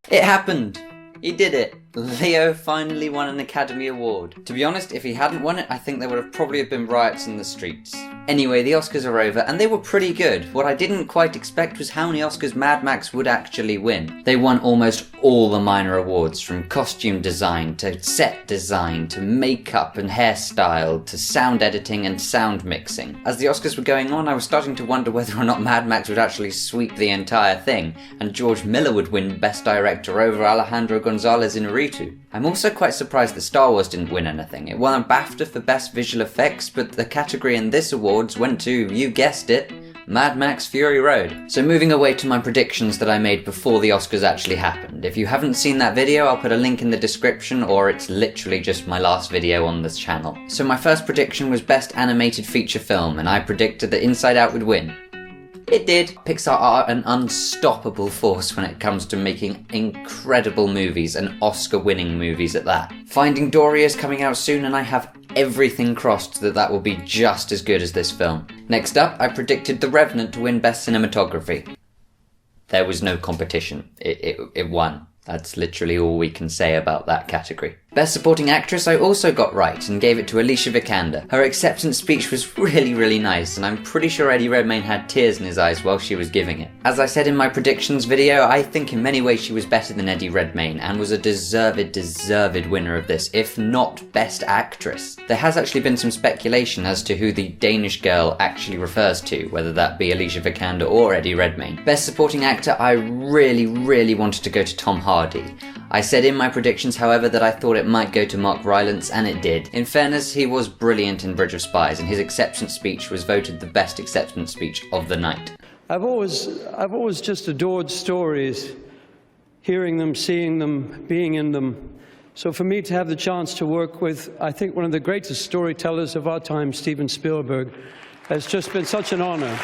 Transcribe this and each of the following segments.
It happened! He did it! Leo finally won an Academy Award. To be honest, if he hadn't won it, I think there would have probably been riots in the streets. Anyway, the Oscars are over, and they were pretty good. What I didn't quite expect was how many Oscars Mad Max would actually win. They won almost all the minor awards, from costume design, to set design, to makeup and hairstyle, to sound editing and sound mixing. As the Oscars were going on, I was starting to wonder whether or not Mad Max would actually sweep the entire thing, and George Miller would win Best Director over Alehandro Gonzalez Inarritu. I'm also quite surprised that Star Wars didn't win anything. It won a BAFTA for Best Visual Effects, but the category in this awards went to, you guessed it, Mad Max Fury Road. So moving away to my predictions that I made before the Oscars actually happened. If you haven't seen that video, I'll put a link in the description, or it's literally just my last video on this channel. So my first prediction was Best Animated Feature Film, and I predicted that Inside Out would win. It did. Pixar are an unstoppable force when it comes to making incredible movies, and Oscar-winning movies at that. Finding Dory is coming out soon, and I have everything crossed that that will be just as good as this film. Next up, I predicted The Revenant to win Best Cinematography. There was no competition. It won. That's literally all we can say about that category. Best Supporting Actress I also got right and gave it to Alicia Vikanda. Her acceptance speech was really nice, and I'm pretty sure Eddie Redmayne had tears in his eyes while she was giving it. As I said in my predictions video, I think in many ways she was better than Eddie Redmayne and was a deserved winner of this, if not Best Actress. There has actually been some speculation as to who the Danish girl actually refers to, whether that be Alicia Vikander or Eddie Redmayne. Best Supporting Actor I really wanted to go to Tom Hardy. I said in my predictions, however, that I thought it might go to Mark Rylance, and it did. In fairness, he was brilliant in Bridge of Spies, and his acceptance speech was voted the best acceptance speech of the night. I've always just adored stories, hearing them, seeing them, being in them. So for me to have the chance to work with, I think, one of the greatest storytellers of our time, Steven Spielberg, has just been such an honor.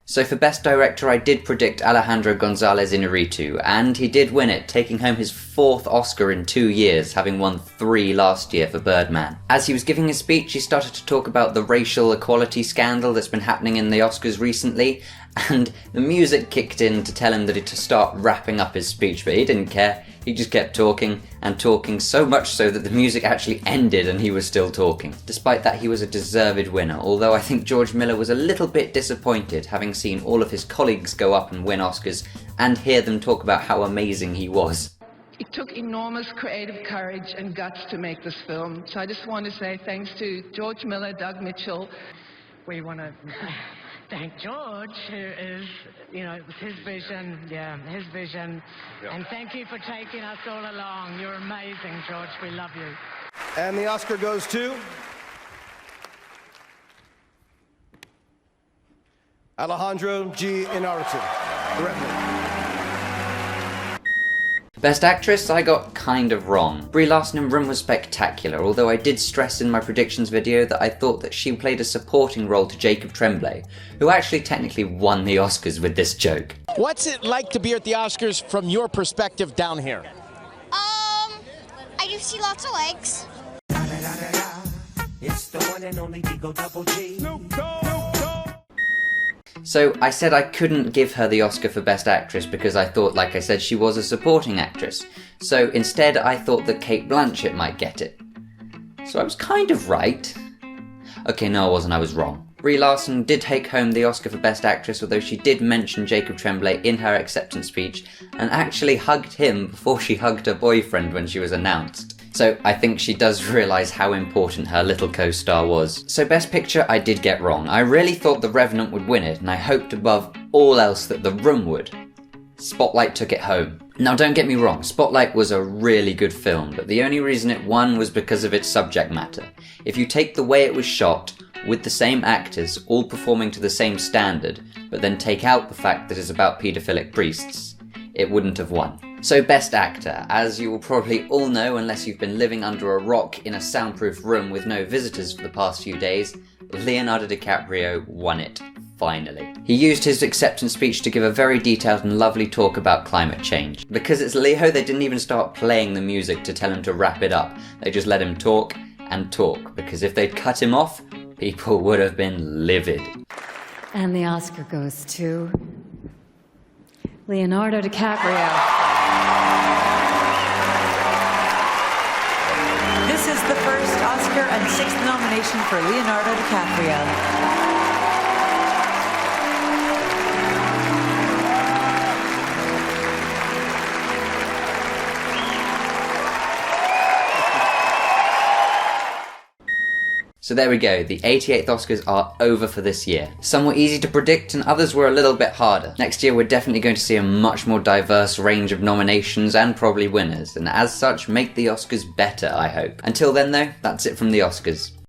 So for Best Director, I did predict Alehandro Gonzalez Inarritu, and he did win it, taking home his 4th Oscar in 2 years, having won 3 last year for Birdman. As he was giving his speech, he started to talk about the racial equality scandal that's been happening in the Oscars recently, and the music kicked in to tell him that to start wrapping up his speech, but he didn't care. He just kept talking and talking, so much so that the music actually ended and he was still talking. Despite that, he was a deserved winner, although I think George Miller was a little bit disappointed, having seen all of his colleagues go up and win Oscars and hear them talk about how amazing he was. It took enormous creative courage and guts to make this film, so I just want to say thanks to George Miller, Doug Mitchell. We want to thank George, who is, you know, it was his vision, his vision. Yeah. And thank you for taking us all along. You're amazing, George. We love you. And the Oscar goes to Alehandro G. Inarittu, The Revenant. Best Actress, I got kind of wrong. Brie Larson in Room was spectacular, although I did stress in my predictions video that I thought that she played a supporting role to Jacob Tremblay, who actually technically won the Oscars with this joke. What's it like to be at the Oscars from your perspective down here? I do see lots of legs. It's the one and only Digo Double G. So I said I couldn't give her the Oscar for Best Actress because I thought, like I said, she was a supporting actress. So instead I thought that Cate Blanchett might get it. So I was kind of right. Okay, no I wasn't, I was wrong. Brie Larson did take home the Oscar for Best Actress, although she did mention Jacob Tremblay in her acceptance speech and actually hugged him before she hugged her boyfriend when she was announced. So I think she does realise how important her little co-star was. So Best Picture I did get wrong. I really thought The Revenant would win it, and I hoped above all else that The Room would. Spotlight took it home. Now don't get me wrong, Spotlight was a really good film, but the only reason it won was because of its subject matter. If you take the way it was shot, with the same actors, all performing to the same standard, but then take out the fact that it's about paedophilic priests, it wouldn't have won. So Best Actor, as you will probably all know unless you've been living under a rock in a soundproof room with no visitors for the past few days, Leonardo Dicaprio won it, finally. He used his acceptance speech to give a very detailed and lovely talk about climate change. Because it's Leo, they didn't even start playing the music to tell him to wrap it up. They just let him talk and talk, because if they'd cut him off, people would have been livid. And the Oscar goes to Leonardo DiCaprio. This is the first Oscar and 6th nomination for Leonardo DiCaprio. So there we go, the 88th Oscars are over for this year. Some were easy to predict and others were a little bit harder. Next year we're definitely going to see a much more diverse range of nominations and probably winners, and as such make the Oscars better, I hope. Until then though, that's it from the Oscars.